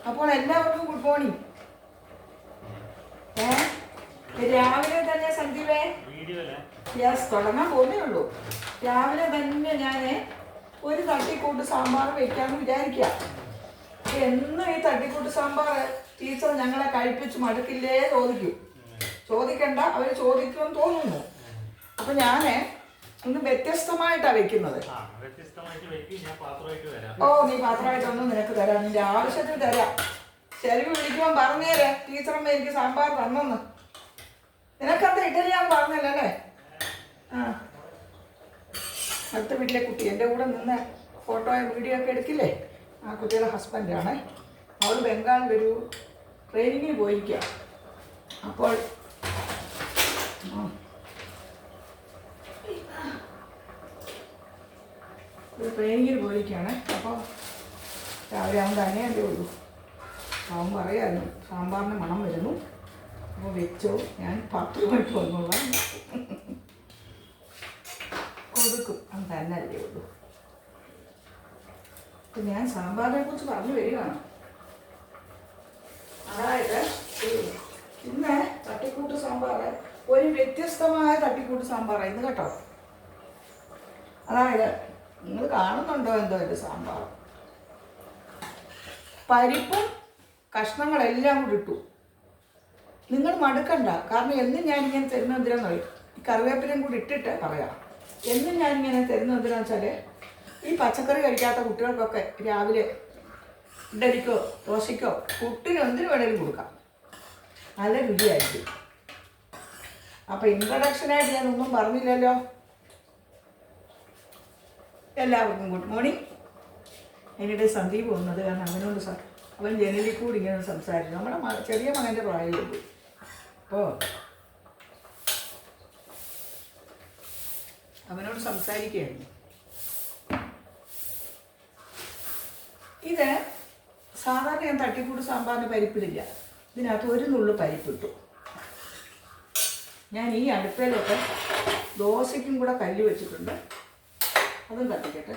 അപ്പോൾ എല്ലാവർക്കും good morning. രാവിലെ തന്നെ സന്ദീപേ തുടങ്ങാൻ പോകുന്നേ ഉള്ളൂ. രാവിലെ തന്നെ ഞാൻ ഒരു തട്ടിക്കൂട്ട് സാമ്പാർ വെക്കാമെന്ന് വിചാരിക്കുക. എന്നും ഈ തട്ടിക്കൂട്ട് സാമ്പാർ ടീച്ചർ ഞങ്ങളെ കഴിപ്പിച്ച് മടുക്കില്ലേ ചോദിക്കണ്ട, അവർ ചോദിക്കുമെന്ന് തോന്നുന്നു. അപ്പം ഞാൻ ഇന്ന് വ്യത്യസ്തമായിട്ടാണ് വെക്കുന്നത്. ഓ, നീ പാത്രമായിട്ടൊന്നും നിനക്ക് തരാം, നിന്റെ ആവശ്യത്തിന് തരാം. ശരിക്കും വിളിക്കുമ്പോൾ പറഞ്ഞേരെ ടീച്ചറമ്മ എനിക്ക് സാമ്പാർ തന്നെന്ന്. നിനക്കത് ഇഡലി ഞാൻ പറഞ്ഞല്ലേ? ആ, അടുത്ത വീട്ടിലെ കുട്ടി എൻ്റെ കൂടെ നിന്ന് ഫോട്ടോയും വീഡിയോ ഒക്കെ എടുക്കില്ലേ, ആ കുട്ടിയുടെ ഹസ്ബൻഡാണ്. അവൾ ബംഗാളിലൊരു ട്രെയിനിങ്ങിന് പോയിരിക്കുക. അപ്പോൾ ഒരു ട്രെയിനിങ്ങിന് പോയിരിക്കുകയാണ്. അപ്പോൾ രാവിലെ അവൻ തന്നെയല്ലേ ഉള്ളൂ. അവൻ പറയായിരുന്നു സാമ്പാറിന് മണം വരുന്നു, അപ്പോൾ വെച്ചോ, ഞാൻ 10 മണിക്ക് വന്നോളാം കൊടുക്കും. അവൻ തന്നെയല്ലേ ഉള്ളൂ. അപ്പം ഞാൻ സാമ്പാറിനെ കുറിച്ച് പറഞ്ഞു വരികയാണ്. അതായത് ഇന്ന് തട്ടിക്കൂട്ട് സാമ്പാർ, ഒരു വ്യത്യസ്തമായ തട്ടിക്കൂട്ട് സാമ്പാറാണ് ഇന്ന് കേട്ടോ. അതായത് നിങ്ങൾ കാണുന്നുണ്ടോ എന്തോ എൻ്റെ സാമ്പാർ, പരിപ്പും കഷ്ണങ്ങളെല്ലാം കൂടി ഇട്ടു. നിങ്ങൾ മടുക്കണ്ട, കാരണം എന്നും ഞാനിങ്ങനെ തരുന്ന എന്തിനാന്ന് പറയും, ഈ കറിവേപ്പിലയും കൂടി ഇട്ടിട്ട് പറയാം. എന്നും ഞാനിങ്ങനെ തരുന്ന എന്തിനാന്ന് വെച്ചാൽ ഈ പച്ചക്കറി കഴിക്കാത്ത കുട്ടികൾക്കൊക്കെ രാവിലെ ഇഡലിക്കോ ദോശയ്ക്കോ പുട്ടിനോ എന്തിനു വേണേലും കൊടുക്കാം, നല്ല രുചിയായിരിക്കും. അപ്പം ഇൻട്രഡക്ഷനായിട്ട് ഞാനൊന്നും പറഞ്ഞില്ലല്ലോ. എല്ലാവർക്കും ഗുഡ് മോർണിംഗ്. എന്നിടെ സന്ദീപ് വന്നത് കാരണം അവനോട് അവൻ ജനലിൽ കൂടി ഇങ്ങനെ സംസാരിച്ചു. നമ്മുടെ ചെറിയ മകൻ്റെ പ്രായമുള്ളൂ. അപ്പോൾ അവനോട് സംസാരിക്കുകയായിരുന്നു. ഇത് സാധാരണ ഞാൻ തട്ടിക്കൂട്ട് സാമ്പാറിന് പരിപ്പിടില്ല. ഇതിനകത്ത് ഒരു നുള്ളു പരിപ്പിട്ടു. ഞാൻ ഈ അടുപ്പയിലൊക്കെ ദോശയ്ക്കും കൂടെ കല്ല് വെച്ചിട്ടുണ്ട്, അതും കത്തിക്കട്ടെ,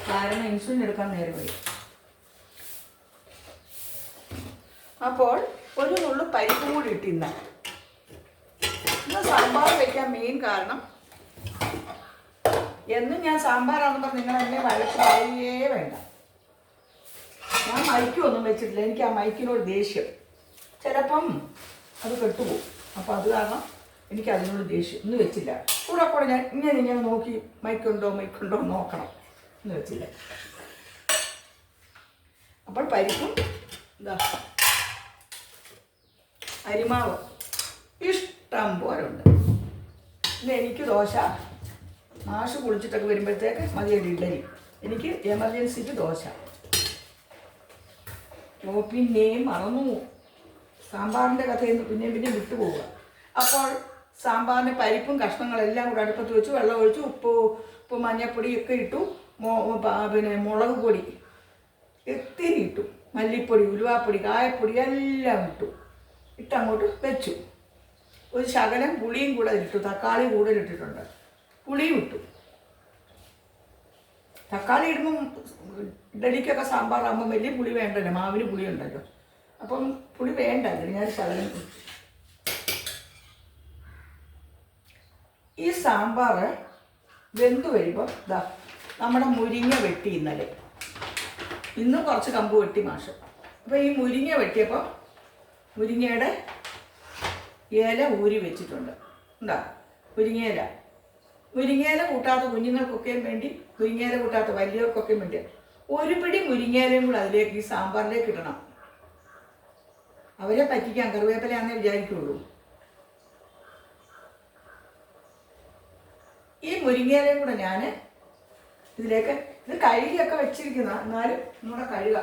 കാരണം ഇൻസുലിൻ എടുക്കാൻ നേരം വരും. അപ്പോൾ ഒരു നുള്ളു പരിപ്പും കൂടി ഇട്ടിന്ന ഇന്ന് സാമ്പാർ വയ്ക്കാൻ മെയിൻ കാരണം, എന്നും ഞാൻ സാമ്പാറാണെന്ന് പറഞ്ഞ് നിങ്ങൾ എന്നെ വഴക്ക് പറയേ വേണ്ട. ഞാൻ മൈക്കൊന്നും വെച്ചിട്ടില്ല, എനിക്ക് ആ മൈക്കിനോട് ദേഷ്യം. ചിലപ്പം അത് കെട്ടുപോകും. അപ്പോൾ അത് കാരണം എനിക്ക് അതിനോട് ദേഷ്യം. ഇന്ന് വെച്ചില്ല. കൂടെ ഞാൻ ഇങ്ങനെ നോക്കി മൈക്കുണ്ടോ നോക്കണം, ഇന്ന് വെച്ചില്ല. അപ്പോൾ പരിപ്പും ഇതാ അരിമാവ് ഇഷ്ടം പോലെ ഉണ്ട്. പിന്നെ എനിക്ക് ദോശ മാഷ് കുളിച്ചിട്ടൊക്കെ വരുമ്പോഴത്തേക്ക് മതിയടി ഇഡലി, എനിക്ക് എമർജൻസിക്ക് ദോശ. പിന്നെയും മറന്നു സാമ്പാറിൻ്റെ കഥയിൽ നിന്ന് പിന്നെ വിട്ടുപോവുക. അപ്പോൾ സാമ്പാറിന് പരിപ്പും കഷ്ണങ്ങളെല്ലാം കൂടെ അടുപ്പത്ത് വെച്ച് വെള്ളം ഒഴിച്ച് ഉപ്പ് മഞ്ഞൾപ്പൊടിയൊക്കെ ഇട്ടു. പിന്നെ മുളക് പൊടി ഇത്തിരി ഇട്ടു, മല്ലിപ്പൊടി ഉലുവാപ്പൊടി കായപ്പൊടി എല്ലാം ഇട്ടങ്ങോട്ട് വെച്ചു. ഒരു ശകലം പുളിയും കൂടെ ഇട്ടു, തക്കാളി കൂടുതലിട്ടിട്ടുണ്ട്, പുളിയും ഇട്ടു. തക്കാളി ഇടുമ്പം ഇഡലിക്കൊക്കെ സാമ്പാറാകുമ്പോൾ വലിയ പുളി വേണ്ടല്ലോ, മാവിന് പുളി ഉണ്ടല്ലോ. അപ്പം പുളി വേണ്ട, ഞാൻ ശകലം. ഈ സാമ്പാർ വെന്ത് വരുമ്പോൾ ഇതാ നമ്മുടെ മുരിങ്ങ വെട്ടി ഇന്ന് കുറച്ച് കമ്പ് വെട്ടി മാഷ്. അപ്പോൾ ഈ മുരിങ്ങ വെട്ടിയപ്പോൾ മുരിങ്ങയുടെ ഇല ഊരി വെച്ചിട്ടുണ്ട്. എന്താ മുരിങ്ങയില കൂട്ടാത്ത കുഞ്ഞുങ്ങൾക്കൊക്കെയും വേണ്ടി, മുരിങ്ങയില കൂട്ടാത്ത വലിയവർക്കൊക്കെയും വേണ്ടി ഒരു പിടി മുരിങ്ങയിലയും കൂടെ അതിലേക്ക് ഈ സാമ്പാറിലേക്ക് ഇടണം. അവരെ പറ്റിക്കാൻ കറിവേപ്പിലയാണെന്നേ വിചാരിക്കുള്ളൂ. ഈ മുരിങ്ങയിലയും കൂടെ ഞാൻ ഇതിലേക്ക്, ഇത് കഴുകിയൊക്കെ വെച്ചിരിക്കുന്ന, എന്നാലും നമ്മുടെ കഴുക.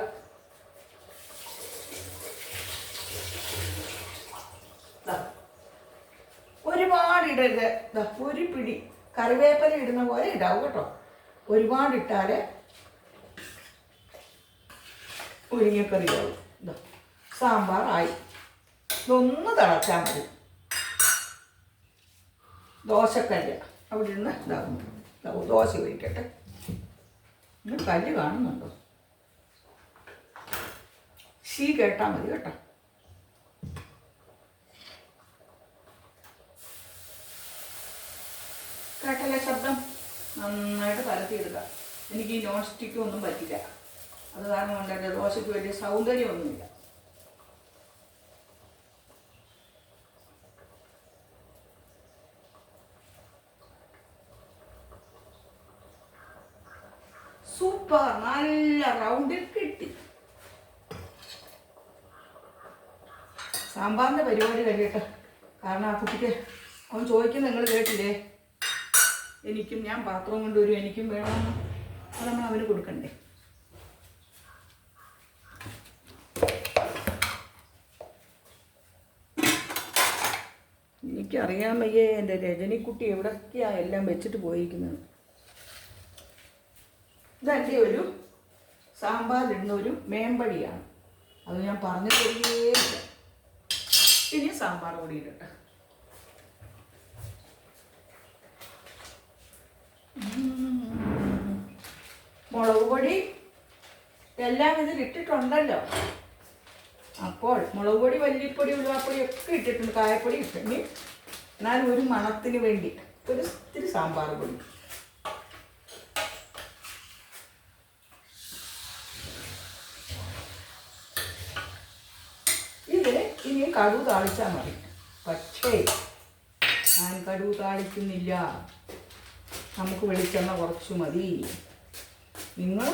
ഒരുപാട് ഇടരുത്. ഒരു പിടി കറിവേപ്പില ഇടുന്ന പോലെ ഇടാവും കേട്ടോ. ഒരുപാട് ഇട്ടാൽ മുരിങ്ങക്കറി ആവും. സാമ്പാറായി. ഇതൊന്ന് തിളച്ചാൽ മതി. ദോശക്കല്ല് അവിടെ നിന്ന് ഇതാകും. ദോശ ഒഴിക്കട്ടെ. നിങ്ങൾ കല്ല് കാണുന്നുണ്ടോ? ഷീ കേട്ടാൽ മതി കേട്ടോ. കേട്ടല്ലേ ശബ്ദം? നന്നായിട്ട് പരത്തിയെടുക്കുക. എനിക്ക് ഈ നോൺ സ്റ്റിക്കും ഒന്നും പറ്റില്ല. അത് കാരണം കൊണ്ട് എൻ്റെ ദോശയ്ക്ക് വലിയ സൗന്ദര്യമൊന്നുമില്ല. സൂപ്പർ, നല്ല റൗണ്ടിൽ കിട്ടി. സാമ്പാറിൻ്റെ പരിപാടി കഴിയട്ടെ. കാരണം ആ കുട്ടിക്ക് അവൻ ചോദിക്കുന്നത് നിങ്ങൾ കേട്ടില്ലേ, എനിക്കും, ഞാൻ പാത്രം കൊണ്ടുവരും, എനിക്കും വേണമെന്ന്. അത് നമ്മൾ അവന് കൊടുക്കണ്ടേ? എനിക്കറിയാൻ വയ്യേ എൻ്റെ രജനിക്കുട്ടി എവിടൊക്കെയാണ് എല്ലാം വെച്ചിട്ട് പോയിരിക്കുന്നത്. ഇതെൻ്റെ ഒരു സാമ്പാറിലിടുന്ന ഒരു മേമ്പടിയാണ്. അത് ഞാൻ പറഞ്ഞു തരികയില്ല. ഇനി സാമ്പാർ പൊടി ഇടട്ടെ. മുളക് പൊടി എല്ലാം ഇതിലിട്ടിട്ടുണ്ടല്ലോ. അപ്പോൾ മുളക് പൊടി, മല്ലിപ്പൊടി, ഉലുവാപ്പൊടി ഒക്കെ ഇട്ടിട്ടുണ്ട്, കായപ്പൊടി ഇട്ടെങ്കിൽ എന്നാലും ഒരു മണത്തിന് വേണ്ടി ഒരു ഇത്തിരി സാമ്പാർ പൊടി. ഇതിന് ഇനി കടുക് താളിച്ചാൽ മതി. പക്ഷേ ഞാൻ കടുക് താളിക്കുന്നില്ല. നമുക്ക് വെളിച്ചെണ്ണ കുറച്ച് മതി. നിങ്ങൾ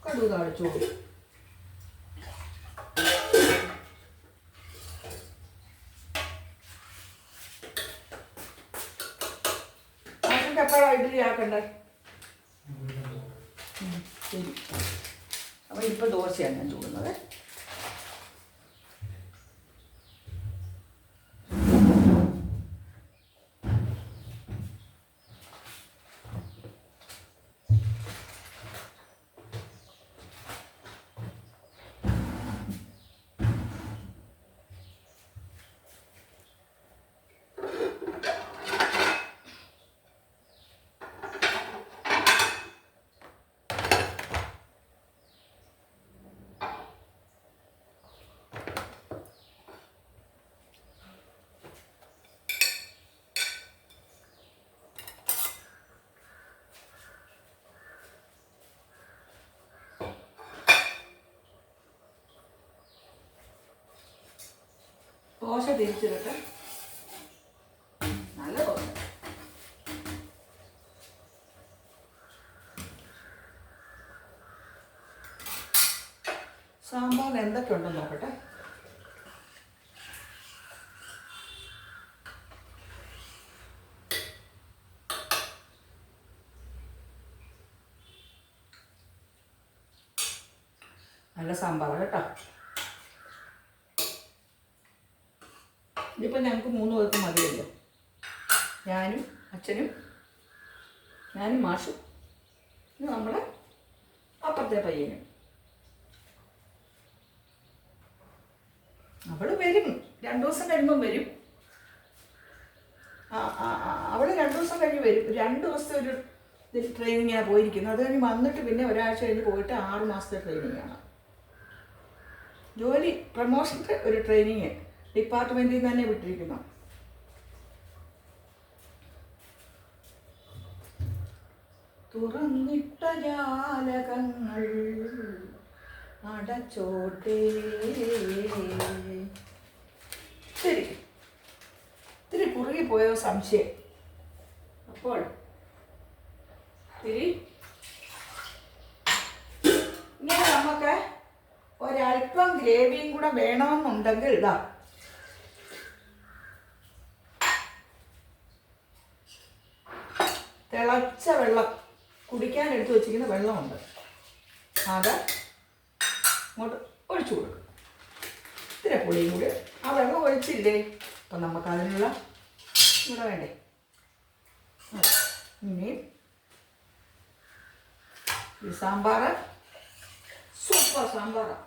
കടുക് താളിച്ചോളൂ. എപ്പോഴാണ് ഇഡ്ഡലി ആക്കണ്ടേ? ശരി. അപ്പോൾ ഇപ്പം ദോശയാണ് ഞാൻ ചൂടുന്നത്. ദോശ തിരിച്ചിട്ട് നല്ല ദോശ. സാമ്പാറിന് എന്തൊക്കെ ഉണ്ടെന്ന് നോക്കട്ടെ. നല്ല സാമ്പാറാണ് കേട്ടോ. ഇതിപ്പോൾ ഞങ്ങൾക്ക് 3 പേർക്ക് മതിയല്ലോ. ഞാനും അച്ഛനും, ഞാനും മാഷും, ഇത് നമ്മുടെ അപ്പുറത്തെ പയ്യനും. അവൾ വരും, 2 ദിവസം കഴിയുമ്പം വരും. അവൾ 2 ദിവസം കഴിഞ്ഞ് വരും. 2 ദിവസത്തെ ഒരു ട്രെയിനിങ്ങാണ് പോയിരിക്കുന്നത്. അത് കഴിഞ്ഞ് വന്നിട്ട് പിന്നെ ഒരാഴ്ച കഴിഞ്ഞ് പോയിട്ട് 6 മാസത്തെ ട്രെയിനിങ്ങാണ്. ജോലി പ്രമോഷൻ്റെ ഒരു ട്രെയിനിങ് ഡിപ്പാർട്ട്മെൻറ്റിൽ നിന്ന് തന്നെ വിട്ടിരിക്കുന്നു. തുറന്നിട്ട ജാലകങ്ങൾ അടച്ചോട്ടേ. ശരി, ഇത്തിരി കുറുകി പോയോ സംശയം. അപ്പോൾ ഇത്തിരി ഇങ്ങനെ നമുക്ക് ഒരല്പം ഗ്രേവിയും കൂടെ വേണമെന്നുണ്ടെങ്കിൽ ഇതാ തിളച്ച വെള്ളം, കുടിക്കാൻ എടുത്തു വച്ചിരിക്കുന്ന വെള്ളമുണ്ട്, അത് അങ്ങോട്ട് ഒഴിച്ചു കൊടുക്കും. ഇത്തിരി പുളിയും കൂടി. ആ വെള്ളം ഒഴിച്ചില്ലേ, അപ്പം നമുക്കതിനുള്ള ഇവിടെ വേണ്ടേ. ഇനി ഈ സാമ്പാർ സൂപ്പർ സാമ്പാറാണ്.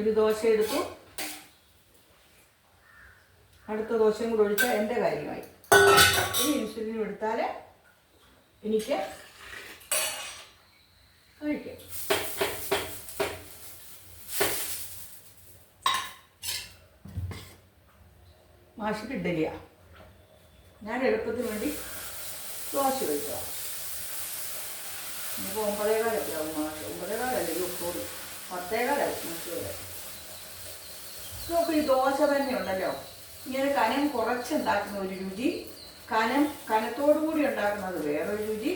ഒരു ദോശ എടുത്തു, അടുത്ത ദോശയും കൂടെ ഒഴിച്ചാൽ എൻ്റെ കാര്യമായി. ഇനി ഇൻസുലിൻ എടുത്താൽ എനിക്ക് കഴിക്കാം. മാഷിക്ക് ഇഡ്ഡലിയാണ്. ഞാൻ എളുപ്പത്തിന് വേണ്ടി ദോശ കഴിക്കുക. ഇനിയിപ്പോൾ 9:15 ആവും മാഷ്. 9:15 ഒക്ടോബർ 10:15 മാഷ് വരെ. നമുക്ക് ഈ ദോശ തന്നെ ഉണ്ടല്ലോ, ഇങ്ങനെ കനം കുറച്ചുണ്ടാക്കുന്ന ഒരു രുചി, കനത്തോടു കൂടി ഉണ്ടാക്കുന്നത് വേറൊരു രുചി.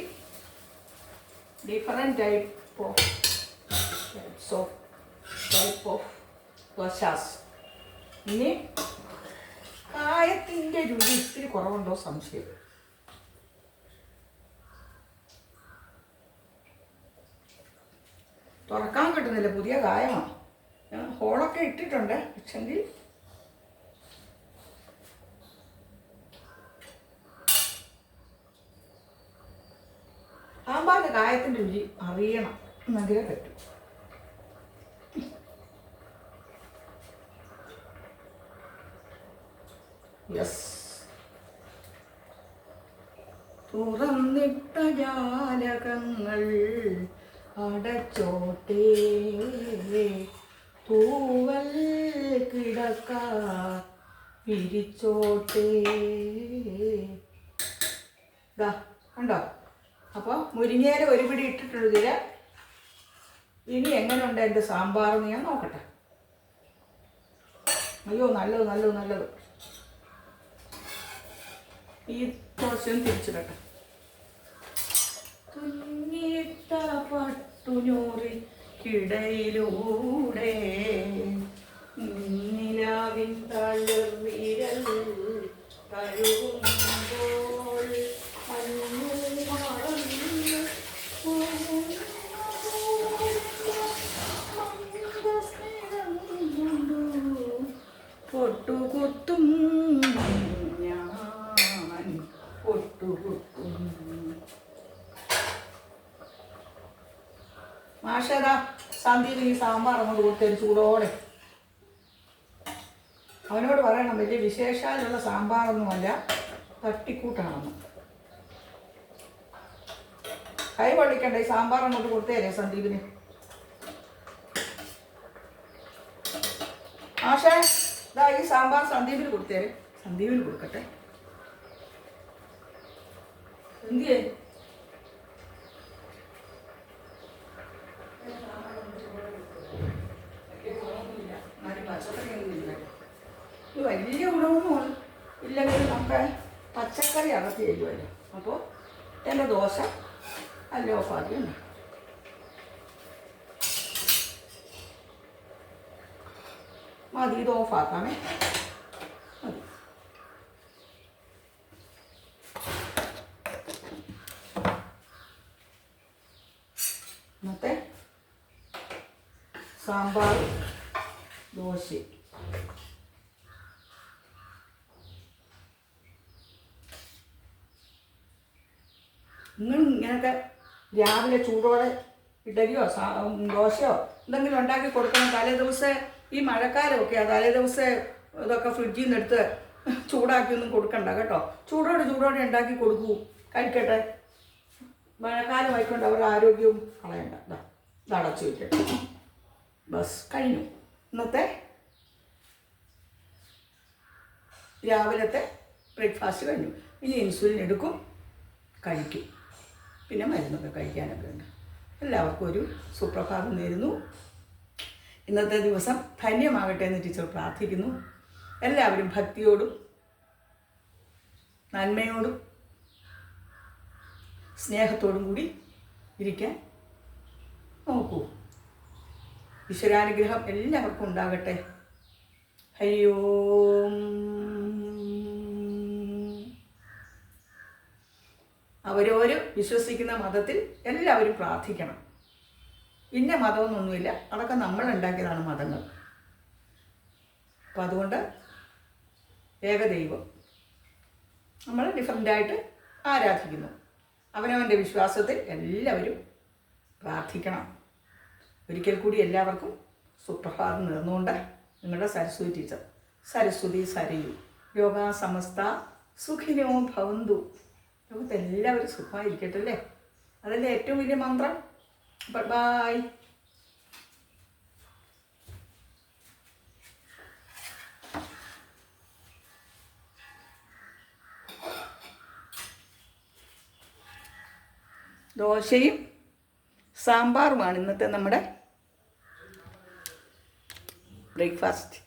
Different type of dosas. ഇനി കായത്തിൻ്റെ രുചി ഇത്തിരി കുറവുണ്ടോ സംശയം. തുറക്കാൻ കിട്ടുന്നില്ല, പുതിയ കായമാണ്. ഞാൻ ഹോളൊക്കെ ഇട്ടിട്ടുണ്ട്, പക്ഷെങ്കിൽ സാമ്പാറിൻ്റെ കായത്തിൻ്റെ രുചി അറിയണം എന്നെങ്കിലേ പറ്റും. യെസ്. തുറന്നിട്ട ജാലകങ്ങൾ അടച്ചോട്ടേ, തൂവൽ കിടക്ക പിരിച്ചോട്ടേ. ഇതാ കണ്ടോ? അപ്പോൾ മുരിങ്ങയില ഒരു പിടി ഇട്ടിട്ടുള്ളൂ ഇതിൽ. ഇനി എങ്ങനെയുണ്ട് എൻ്റെ സാമ്പാറെന്ന് ഞാൻ നോക്കട്ടെ. അയ്യോ, നല്ലത്. ഈ ദോശയും തിരിച്ചിടട്ടെ. തുന്നിയിട്ട പട്ടുനൂറിക്കിടയിലൂടെ നിലാവിൻ തളിർവിരൽ തഴുകുമ്പോൾ പൊട്ടുകുത്തും ഞാൻ പൊട്ടുകുത്തും. മാഷേതാ സന്ധ്യയിൽ ഈ സാമ്പാർ അങ്ങോട്ട് കൊടുത്തൊരു ചൂടോടെ. അവനോട് പറയണം വലിയ വിശേഷാലുള്ള സാമ്പാറൊന്നുമല്ല, തട്ടിക്കൂട്ടാണെന്ന്. കൈ പൊള്ളിക്കണ്ട, ഈ സാമ്പാർ അങ്ങോട്ട് കൊടുത്തേരേ സന്ദീപിന്. മാഷേ ഇതാ ഈ സാമ്പാർ സന്ദീപിന് കൊടുത്തേരെ. സന്ദീപിന് കൊടുക്കട്ടെ. എന്തിയേ വലിയ ഗുണമൊന്നും ഇല്ലെങ്കിൽ നമുക്ക് പച്ചക്കറി അകത്ത് ചെയ്യുമല്ലോ. അപ്പോൾ എൻ്റെ ദോശ അല്ല ഓഫാക്കിയുണ്ട്. മതി, ഇത് ഓഫാക്കാമേ. മതി. ഇന്നത്തെ സാമ്പാർ ദോശ. നിങ്ങൾ ഇങ്ങനെയൊക്കെ രാവിലെ ചൂടോടെ ഇഡലിയോ ദോശയോ എന്തെങ്കിലും ഉണ്ടാക്കി കൊടുക്കണം. തലേ ദിവസം ഈ മഴക്കാലമൊക്കെ തലേ ദിവസം ഇതൊക്കെ ഫ്രിഡ്ജിൽ നിന്ന് എടുത്ത് ചൂടാക്കിയൊന്നും കൊടുക്കണ്ട കേട്ടോ. ചൂടോടെ ഉണ്ടാക്കി കൊടുക്കൂ, കഴിക്കട്ടെ. മഴക്കാലം ആയിക്കൊണ്ട് അവരുടെ ആരോഗ്യവും കളയണ്ട. ഇത് അടച്ചു വെക്കട്ടെ. ബസ് കഴിഞ്ഞു. ഇന്നത്തെ രാവിലത്തെ ബ്രേക്ക്ഫാസ്റ്റ് കഴിഞ്ഞു. ഇനി ഇൻസുലിൻ എടുക്കും, കഴിക്കും. പിന്നെ മരുന്നൊക്കെ കഴിക്കാനൊക്കെ ഉണ്ട്. എല്ലാവർക്കും ഒരു സുപ്രഭാതം നേരുന്നു. ഇന്നത്തെ ദിവസം ധന്യമാകട്ടെ എന്ന് ടീച്ചർ പ്രാർത്ഥിക്കുന്നു. എല്ലാവരും ഭക്തിയോടും നന്മയോടും സ്നേഹത്തോടും കൂടി ഇരിക്കാൻ നോക്കൂ. ഈശ്വരാനുഗ്രഹം എല്ലാവർക്കും ഉണ്ടാകട്ടെ. ഹരി ഓം. അവരോര് വിശ്വസിക്കുന്ന മതത്തിൽ എല്ലാവരും പ്രാർത്ഥിക്കണം. ഇന്ന മതമൊന്നൊന്നുമില്ല, അതൊക്കെ നമ്മൾ ഉണ്ടാക്കിയതാണ് മതങ്ങൾ. അപ്പം അതുകൊണ്ട് ഏകദൈവം നമ്മൾ ഡിഫറൻ്റായിട്ട് ആരാധിക്കുന്നു. അവനവൻ്റെ വിശ്വാസത്തിൽ എല്ലാവരും പ്രാർത്ഥിക്കണം. ഒരിക്കൽ കൂടി എല്ലാവർക്കും സുപ്രഭാതം നേർന്നുകൊണ്ട് നിങ്ങളുടെ സരസ്വതി ടീച്ചർ. സരസ്വതി സരയു യോഗ സമസ്ത സുഖിനോ ഭവന്തു. ലോകത്തെല്ലാവരും സുഖമായിരിക്കട്ടെ അല്ലേ? അതല്ലേ ഏറ്റവും വലിയ മന്ത്രം. ബൈ. ദോശയും സാമ്പാറുമാണ് ഇന്നത്തെ നമ്മുടെ ബ്രേക്ക്ഫാസ്റ്റ്.